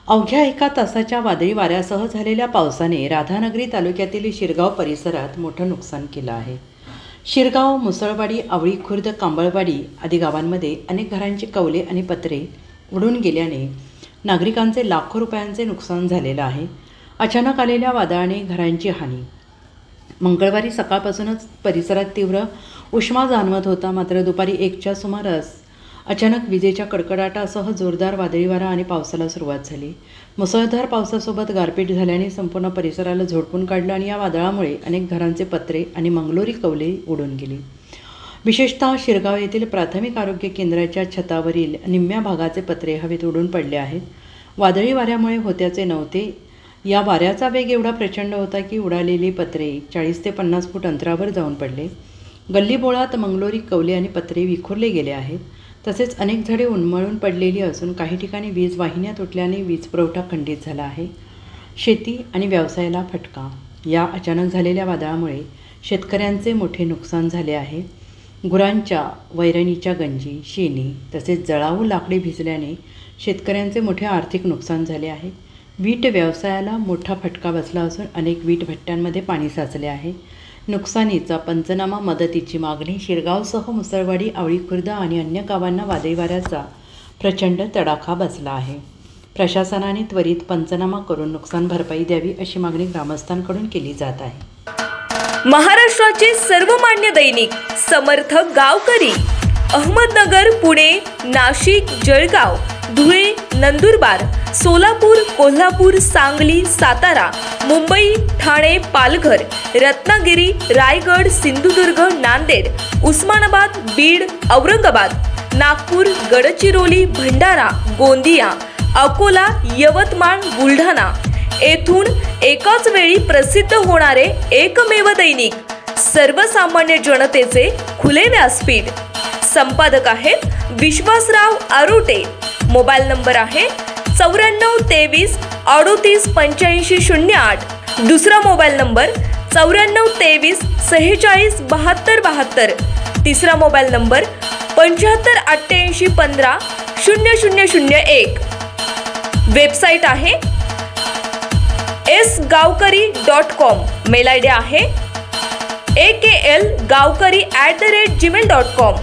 अवघ्या एका तासाच्या वादळी वाऱ्यासह झालेल्या पावसाने राधानगरी तालुक्यातील शिरगाव परिसरात मोठं नुकसान केलं आहे. शिरगाव, मुसळवाडी, आवळी खुर्द, कांबळवाडी आदी गावांमध्ये अनेक घरांची कौले आणि पत्रे उडून गेल्याने नागरिकांचे लाखो रुपयांचे नुकसान झालेलं आहे. अचानक आलेल्या वादळाने घरांची हानी. मंगळवारी सकाळपासूनच परिसरात तीव्र उष्मा जाणवत होता. मात्र दुपारी 1च्या सुमारास अचानक विजेच्या कडकडाटासह जोरदार वादळी वारा आणि पावसाला सुरुवात झाली. मुसळधार पावसासोबत गारपीट झाल्याने संपूर्ण परिसराला झोडपून काढलं आणि या वादळामुळे अनेक घरांचे पत्रे आणि मंगलोरी कौले उडून गेली. विशेषतः शिरगाव येथील प्राथमिक आरोग्य केंद्राच्या छतावरील निम्म्या भागाचे पत्रे हवेत उडून पडले आहेत. वादळी वाऱ्यामुळे होत्याचे नव्हते. या वाऱ्याचा वेग एवढा प्रचंड होता की उडालेली पत्रे 40 ते 50 फूट अंतरावर जाऊन पडले. गल्लीबोळात मंगलोरी कौले आणि पत्रे विखुरले गेले आहेत. तसेच अनेक झाडे उन्मळून पडलेली असून काही ठिकाणी वीज वाहिन्या तुटल्याने वीज पुरवठा खंडित झाला आहे. शेती आणि व्यवसायाला फटका. या अचानक झालेल्या वादळामुळे शेतकऱ्यांचे मोठे नुकसान झाले आहे. गुरांच्या वैरणीच्या गंजी, शेणी तसेच जळाऊ लाकडे भिजल्याने शेतकऱ्यांचे मोठे आर्थिक नुकसान झाले आहे. वीट व्यवसायाला मोठा फटका बसला असून अनेक वीट भट्ट्यांमध्ये पाणी साचले आहे. नुकसानीचा पंचनामा मदतीची मागणी. शिरगावसह मुसळवाडी, आवळी खुर्द आणि अन्य गावांना वादळी वाऱ्याचा प्रचंड तडाखा बसला आहे. प्रशासनाने त्वरित पंचनामा करून नुकसान भरपाई द्यावी अशी मागणी ग्रामस्थांकडून केली जात आहे. महाराष्ट्राचे सर्वमान्य दैनिक समर्थ गावकरी अहमदनगर, पुणे, नाशिक, जळगाव, धुळे, नंदुरबार, सोलापूर, कोल्हापूर, सांगली, सातारा, मुंबई, ठाणे, पालघर, रत्नागिरी, रायगड, सिंधुदुर्ग, नांदेड, उस्मानाबाद, बीड, औरंगाबाद, नागपूर, गडचिरोली, भंडारा, गोंदिया, अकोला, यवतमाळ, बुलढाणा येथून एकाच वेळी प्रसिद्ध होणारे एकमेव दैनिक, सर्वसामान्य जनतेचे खुले व्यासपीठ. संपादक आहेत विश्वासराव आरोटे. मोबाईल नंबर आहे 94 23 38 85 08. दुसरा मोबाईल नंबर 94 23 46 72 72. तिसरा मोबाईल नंबर 75 88 15 0001. वेबसाईट आहे sgavkari.com. मेल आयडी आहे aklgavkari@gmail.com.